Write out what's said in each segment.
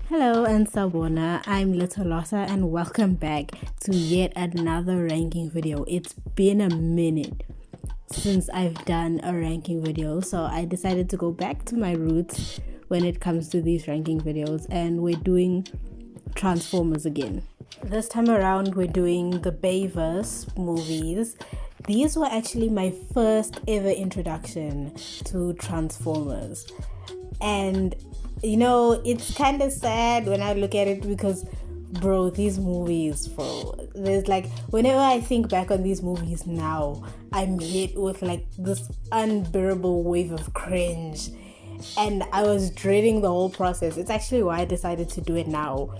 Hello and Sabona, I'm Little Lotta and welcome back to yet another ranking video. It's been a minute since I've done a ranking video, so I decided to go back to my roots when it comes to these ranking videos, and we're doing Transformers again. This time around we're doing the Bayverse movies. These were actually my first ever introduction to Transformers, and you know, it's kind of sad when I look at it because, bro, these movies, there's like, whenever I think back on these movies now, I'm hit with like this unbearable wave of cringe, and I was dreading the whole process. It's actually why I decided to do it now,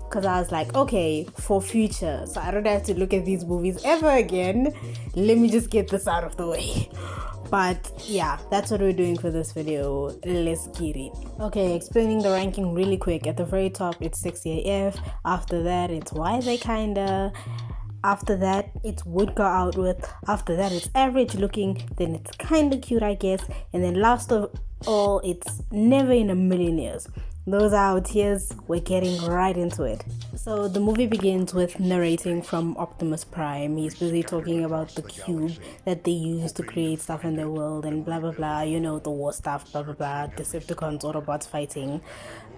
because I was like, okay, for future, so I don't have to look at these movies ever again, let me just get this out of the way. But yeah, that's what we're doing for this video. Let's get it. Okay, explaining the ranking really quick. At the very top, it's Sexy AF. After that, it's Why They Kinda. After that, it's Would Go Out With. After that, it's Average Looking. Then it's Kinda Cute, I guess. And then last of all, it's Never in a Million Years. Those are our tiers. We're getting right into it. So the movie begins with narrating from Optimus Prime. He's busy talking about the cube that they use to create stuff in their world and blah blah blah, you know, the war stuff, blah blah blah, Decepticons, Autobots fighting.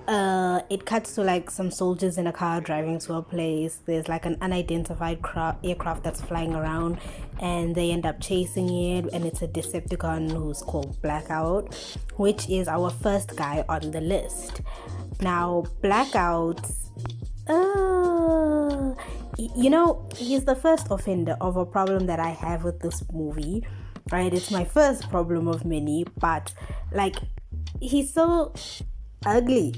It cuts to like some soldiers in a car driving to a place. There's like an unidentified aircraft that's flying around, and they end up chasing it, and it's a Decepticon who's called Blackout, which is our first guy on the list. Now Blackout, you know, he's the first offender of a problem that I have with this movie, right? It's my first problem of many, but like, he's so ugly.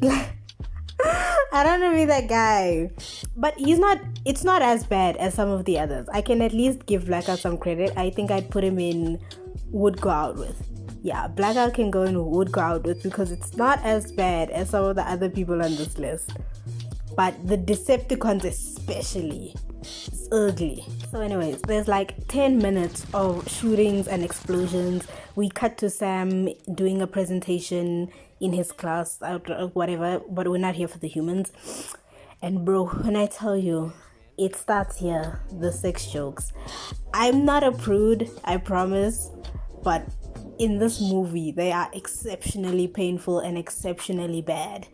I don't know be that guy, but it's not as bad as some of the others. I can at least give Blackout some credit. I think I'd put him in Would Go Out With. Yeah, Blackout can go in Would Go Out With because it's not as bad as some of the other people on this list. But the Decepticons especially, it's ugly. So anyways, there's like 10 minutes of shootings and explosions. We cut to Sam doing a presentation in his class, whatever, but we're not here for the humans. And bro, when I tell you, it starts here, the sex jokes. I'm not a prude, I promise, but in this movie, they are exceptionally painful and exceptionally bad.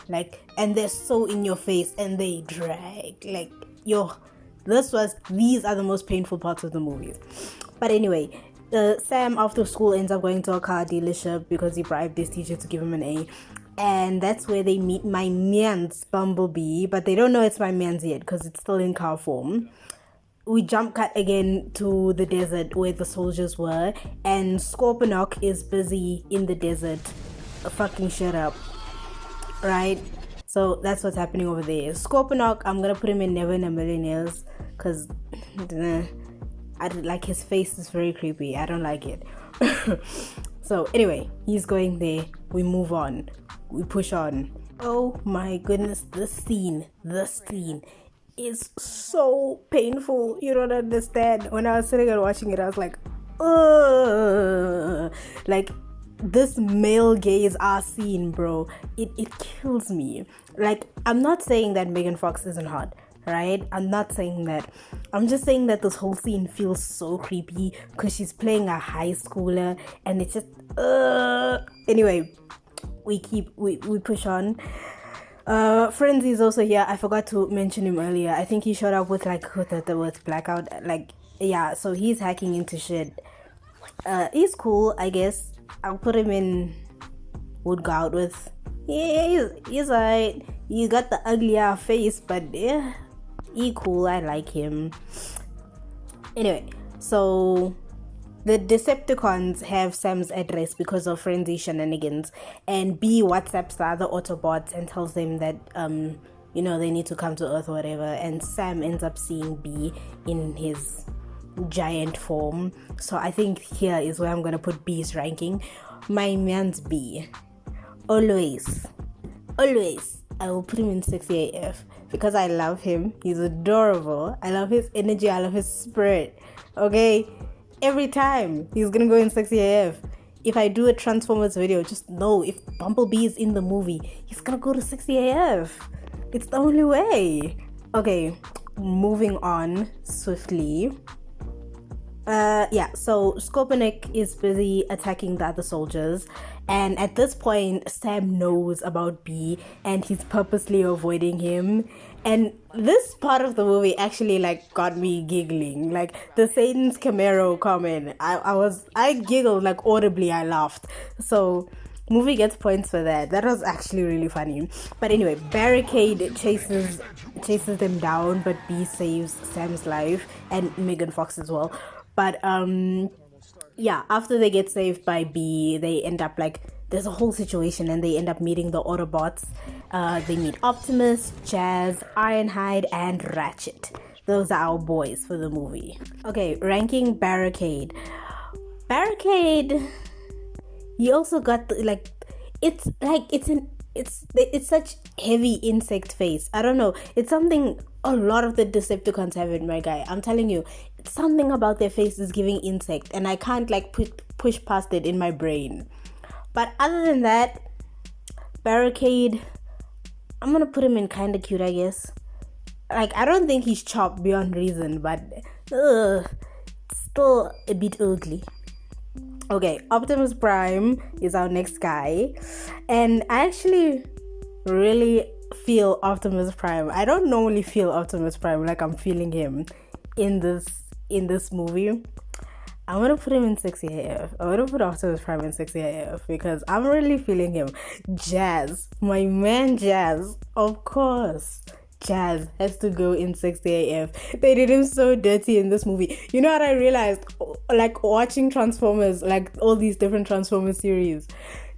Like, and they're so in your face and they drag. Like, these are the most painful parts of the movies. But anyway, Sam after school ends up going to a car dealership because he bribed his teacher to give him an A. And that's where they meet my man's Bumblebee, but they don't know it's my man's yet because it's still in car form. We jump cut again to the desert where the soldiers were, and Scorponok is busy in the desert fucking shit up, right? So that's what's happening over there. Scorponok, I'm gonna put him in Never in a Million Years because I like his face is very creepy. I don't like it. So anyway, he's going there. We move on. We push on. Oh my goodness, this scene is so painful. You don't understand. When I was sitting and watching it, I was like, ugh. Like, this male gaze ass scene, bro, it kills me. Like, I'm not saying that Megan Fox isn't hot, right? I'm not saying that. I'm just saying that this whole scene feels so creepy because she's playing a high schooler, and it's just anyway, we push on. Frenzy is also here. I forgot to mention him earlier. I think he showed up with like with Blackout. Like, yeah, so he's hacking into shit. He's cool, I guess. I'll put him in Would Go Out With. Yeah, he's alright. He's got the uglier face, but yeah, he cool. I like him. Anyway, so the Decepticons have Sam's address because of Frenzy shenanigans, and B WhatsApps the other Autobots and tells them that you know, they need to come to Earth or whatever, and Sam ends up seeing B in his giant form. So I think here is where I'm gonna put B's ranking. My man's B. Always I will put him in Sexy AF because I love him. He's adorable. I love his energy. I love his spirit. Okay, every time he's gonna go in Sexy AF. if I do a Transformers video, just know if Bumblebee is in the movie, he's gonna go to 60AF. It's the only way. Okay, moving on swiftly. So Skopenik is busy attacking the other soldiers, and at this point Sam knows about B and he's purposely avoiding him. And this part of the movie actually like got me giggling. Like the Satan's Camaro comment, I giggled like audibly. I laughed. So movie gets points for that. That was actually really funny. But anyway, Barricade chases them down, but B saves Sam's life and Megan Fox as well. But after they get saved by B, they end up like, there's a whole situation and they end up meeting the Autobots. They meet Optimus, Jazz, Ironhide, and Ratchet. Those are our boys for the movie. Okay, ranking Barricade. He also got it's such heavy insect face. I don't know. It's something a lot of the Decepticons have in, my guy. I'm telling you, it's something about their faces giving insect, and I can't like push past it in my brain. But other than that, Barricade, I'm gonna put him in kinda cute, I guess. Like, I don't think he's chopped beyond reason, but still a bit ugly. Okay, Optimus Prime is our next guy, and I actually really feel Optimus Prime. I don't normally feel Optimus Prime like I'm feeling him in this movie. I'm gonna put him in 60AF. I'm gonna put Optimus Prime in 60AF because I'm really feeling him. Jazz, my man Jazz, of course. Jazz has to go in 60AF. They did him so dirty in this movie. You know what I realized? Like watching Transformers, like all these different Transformers series,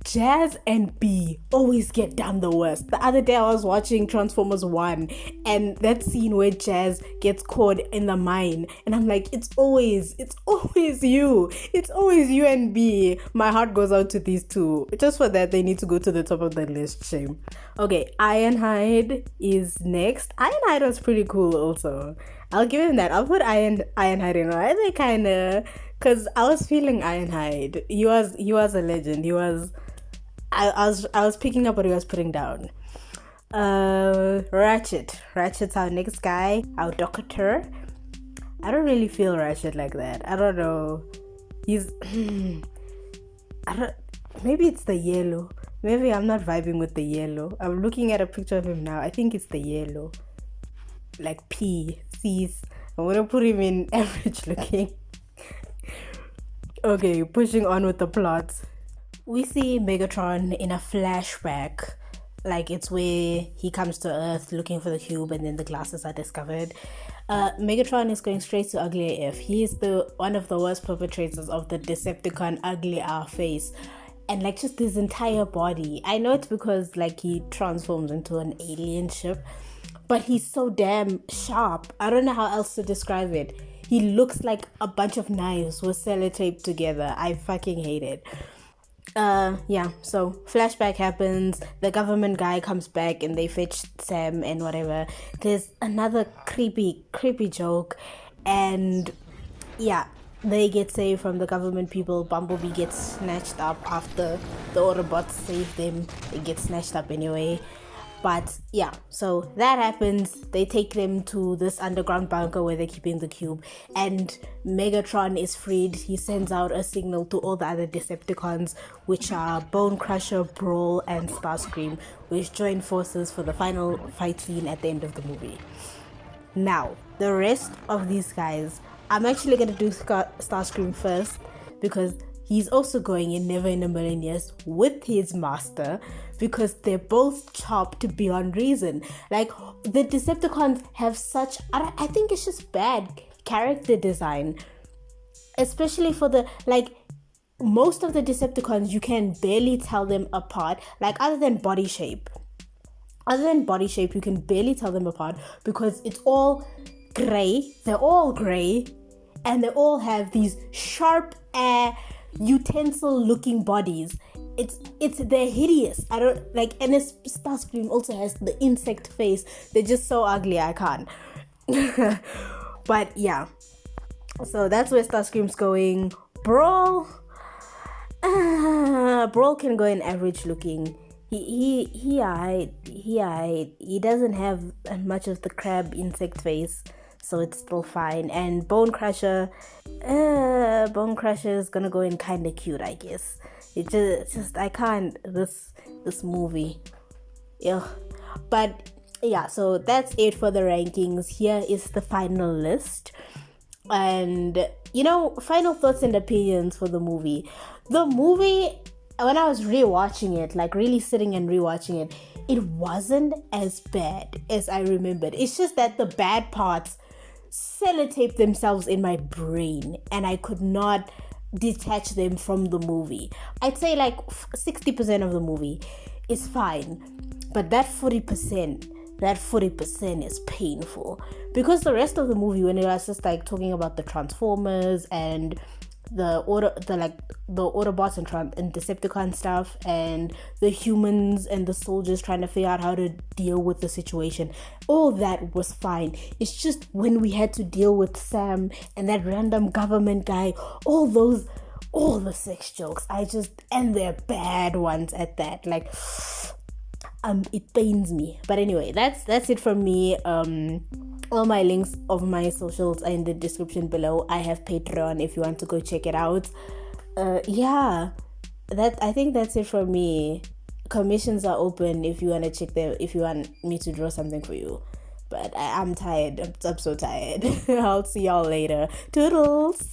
Jazz and B always get done the worst. The other day I was watching Transformers 1 and that scene where Jazz gets caught in the mine and I'm like, it's always you. It's always you and B. My heart goes out to these two. Just for that, they need to go to the top of the list. Shame. Okay, Ironhide is next. Ironhide was pretty cool also. I'll give him that. I'll put Ironhide in. I think kinda, because I was feeling Ironhide. He was a legend. I was picking up what he was putting down. Ratchet's our next guy, our doctor. I don't really feel Ratchet like that. I don't know. Maybe it's the yellow. Maybe I'm not vibing with the yellow. I'm looking at a picture of him now. I think it's the yellow. Like C's. I'm gonna put him in average looking. Okay, pushing on with the plot. We see Megatron in a flashback. Like, it's where he comes to Earth looking for the cube and then the glasses are discovered. Megatron is going straight to Ugly AF. He is one of the worst perpetrators of the Decepticon Ugly AF face. And like just his entire body. I know it's because like he transforms into an alien ship, but he's so damn sharp. I don't know how else to describe it. He looks like a bunch of knives were sellotaped together. I fucking hate it. So flashback happens, the government guy comes back and they fetch Sam and whatever. There's another creepy joke, and they get saved from the government people. Bumblebee gets snatched up after the Autobots save them. They get snatched up anyway. But so that happens. They take them to this underground bunker where they're keeping the cube, and Megatron is freed. He sends out a signal to all the other Decepticons, which are Bone Crusher, Brawl, and Starscream, which join forces for the final fight scene at the end of the movie. Now, the rest of these guys, I'm actually going to do Starscream first because he's also going in Never in a Million Years with his master, because they're both chopped beyond reason. Like, the Decepticons have such, I think it's just bad character design, especially for most of the Decepticons, you can barely tell them apart, like other than body shape, you can barely tell them apart because it's all gray. They're all gray and they all have these sharp utensil looking bodies. They're hideous. I don't like, and Starscream also has the insect face. They're just so ugly, I can't. But so that's where Starscream's going. Brawl, Bro can go in average looking. He doesn't have much of the crab insect face, so it's still fine. And Bone Crusher is gonna go in kind of cute, I guess. It's just I can't this movie. Yeah, but yeah. So that's it for the rankings. Here is the final list, and final thoughts and opinions for the movie. The movie, when I was rewatching it, like really sitting and rewatching it, it wasn't as bad as I remembered. It's just that the bad parts sellotaped themselves in my brain and I could not detach them from the movie. I'd say like 60% of the movie is fine, but that 40% is painful, because the rest of the movie, when it was just like talking about the Transformers and the Autobots and Decepticon stuff, and the humans and the soldiers trying to figure out how to deal with the situation, all that was fine. It's just when we had to deal with Sam and that random government guy, all the sex jokes, and they're bad ones at that, like it pains me. But anyway, that's it from me. All my links of my socials are in the description below. I have Patreon if you want to go check it out. I think that's it from me. Commissions are open if you want to check them, if you want me to draw something for you. But I'm tired. I'm so tired. I'll see y'all later. Toodles.